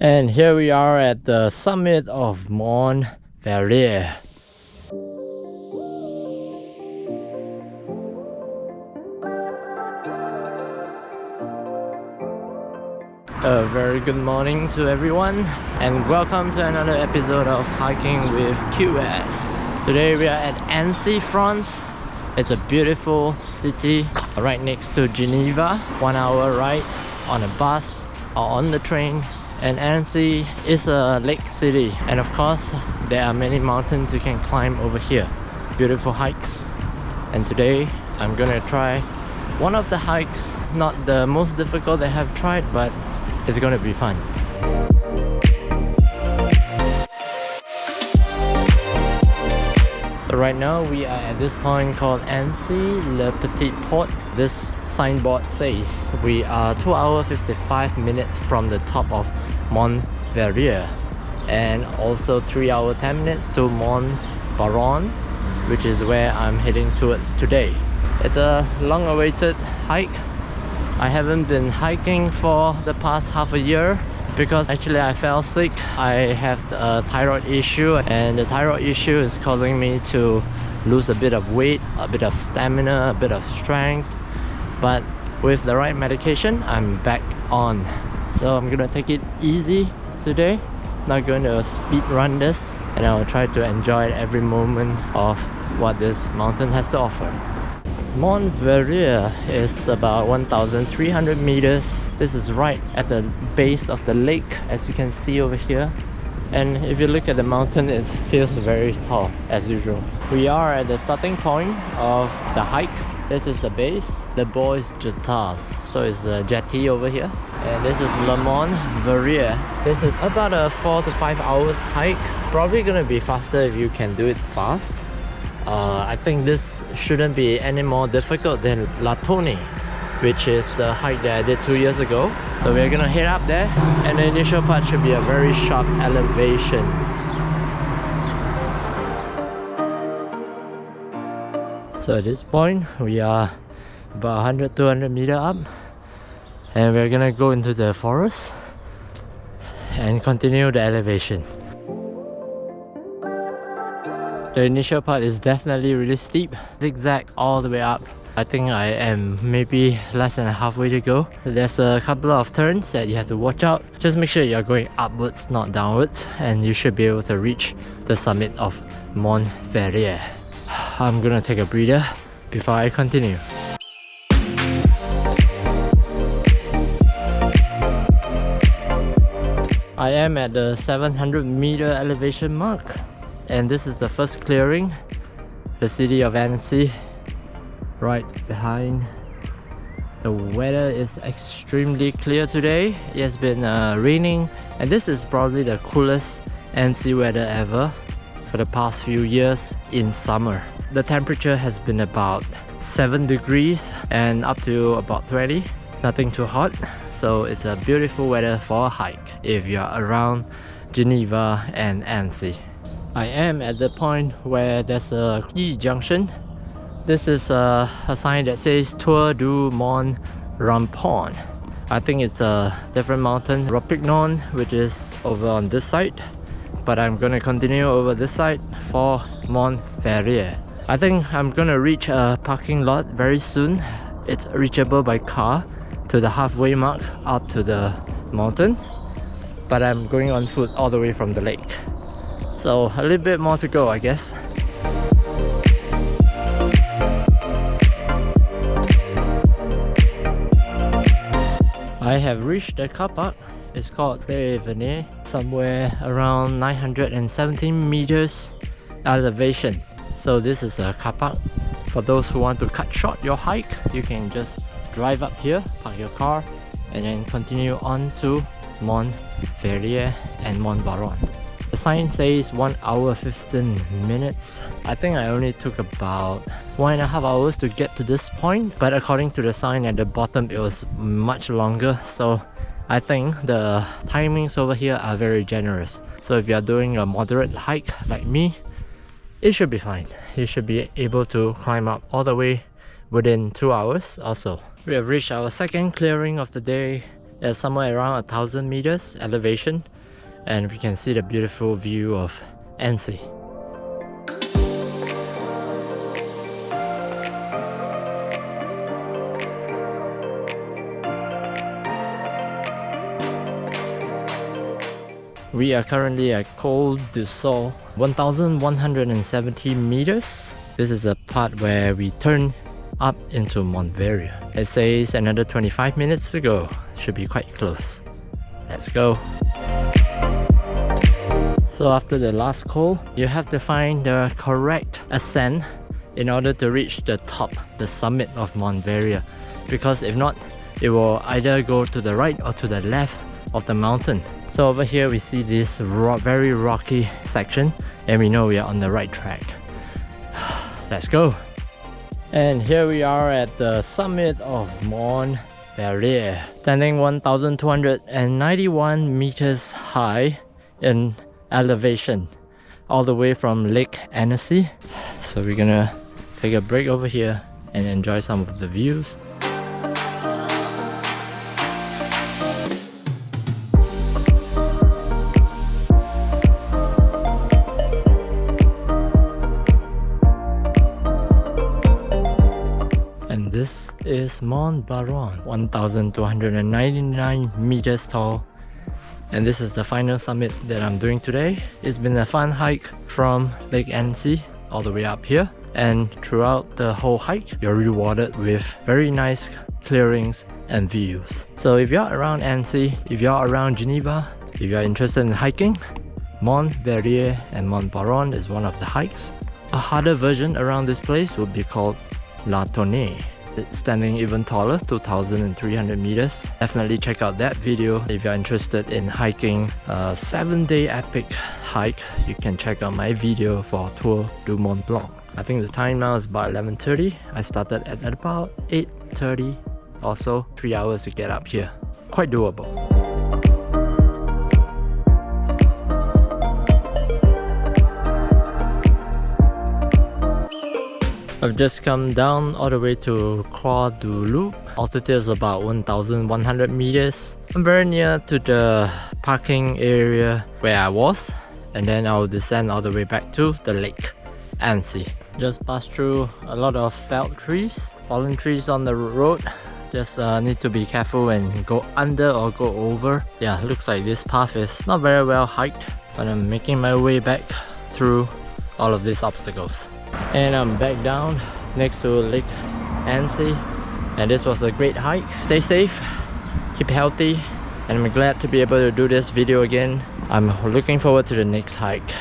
And here we are at the summit of Mont Verrier. A very good morning to everyone and welcome to another episode of Hiking with QS. Today we are at Annecy, France. It's a beautiful city right next to Geneva. 1 hour ride on a bus or on the train. And Annecy is a lake city, and of course there are many mountains you can climb over here. Beautiful hikes. And today I'm gonna try one of the hikes, not the most difficult I have tried, but it's gonna be fun. So right now we are at this point called Annecy Le Petit Port. This signboard says we are 2 hours 55 minutes from the top of Mont Verrier, and also 3 hours 10 minutes to Mont Baron, which is where I'm heading towards today. It's a long-awaited hike. I haven't been hiking for the past half a year because actually I fell sick. I have a thyroid issue, and the thyroid issue is causing me to lose a bit of weight, a bit of stamina, a bit of strength. But with the right medication, I'm back on. So I'm gonna take it easy today. Not going to speed run this, and I'll try to enjoy every moment of what this mountain has to offer. Mont Verrier is about 1,300 meters. This is right at the base of the lake, as you can see over here. And if you look at the mountain, it feels very tall as usual. We are at the starting point of the hike. This is the base, the Bois Jetas. So it's the jetty over here. And this is Le Mont Verrier. This is about a 4 to 5 hours hike. Probably gonna be faster if you can do it fast. I think this shouldn't be any more difficult than La Tournée, which is the hike that I did 2 years ago. So we're gonna head up there, and the initial part should be a very sharp elevation. So at this point, we are about 100-200 meters up, and we're gonna go into the forest and continue the elevation. The initial part is definitely really steep, zigzag all the way up. I think I am maybe less than halfway to go. There's a couple of turns that you have to watch out. Just make sure you're going upwards, not downwards, and you should be able to reach the summit of Mont Verrier. I'm gonna take a breather before I continue. I am at the 700 meter elevation mark, and this is the first clearing, the city of Annecy, right behind. The weather is extremely clear today. It has been raining, and this is probably the coolest Annecy weather ever for the past few years in summer. The temperature has been about 7 degrees and up to about 20. Nothing too hot, so it's a beautiful weather for a hike if you're around Geneva and Annecy. I am at the point where there's a T junction. This is a sign that says Tour du Mont Rampon. I think it's a different mountain, Rapignon, which is over on this side. But I'm gonna continue over this side for Mont Verrier. I think I'm gonna reach a parking lot very soon. It's reachable by car to the halfway mark up to the mountain. But I'm going on foot all the way from the lake. So a little bit more to go, I guess. I have reached the car park. It's called Prévenir, somewhere around 917 meters elevation. So this is a car park. For those who want to cut short your hike, you can just drive up here, park your car, and then continue on to Mont Verrier and Mont Baron. The sign says 1 hour 15 minutes. I think I only took about 1.5 hours to get to this point, but according to the sign at the bottom, it was much longer. So I think the timings over here are very generous. So if you are doing a moderate hike like me, it should be fine. You should be able to climb up all the way within 2 hours or so. We have reached our second clearing of the day. at somewhere around 1,000 meters elevation, and we can see the beautiful view of Annecy. We are currently at Col du Sol, 1,170 meters. This is a part where we turn up into Montverrier. It says another 25 minutes to go. Should be quite close. Let's go. So after the last col, you have to find the correct ascent in order to reach the top, the summit of Montverrier. Because if not, it will either go to the right or to the left of the mountain. So over here we see this very rocky section, and we know we are on the right track. Let's go. And here we are at the summit of Montverrier, standing 1,291 meters high in elevation, all the way from Lake Annecy. So we're gonna take a break over here and enjoy some of the views. And this is Mont Baron, 1,299 meters tall. And this is the final summit that I'm doing today. It's been a fun hike from Lake Annecy all the way up here. And throughout the whole hike, you're rewarded with very nice clearings and views. So if you're around Annecy, if you're around Geneva, if you're interested in hiking, Montverrier and Mont Baron is one of the hikes. A harder version around this place would be called La Tournée. It's standing even taller, 2,300 meters. Definitely check out that video if you're interested in hiking a 7-day epic hike. You can check out my video for Tour du Mont Blanc. I think the time now is about 11:30. I started at about 8:30 or so, 3 hours to get up here. Quite doable. I've just come down all the way to Croix du Loup. Altitude is about 1,100 meters. I'm very near to the parking area where I was, and then I'll descend all the way back to the lake, Annecy. Just passed through a lot of felled trees, fallen trees on the road. Just need to be careful and go under or go over. Yeah, looks like this path is not very well hiked, but I'm making my way back through all of these obstacles. And I'm back down next to Lake Annecy, and this was a great hike. Stay safe, keep healthy, and I'm glad to be able to do this video again. I'm looking forward to the next hike.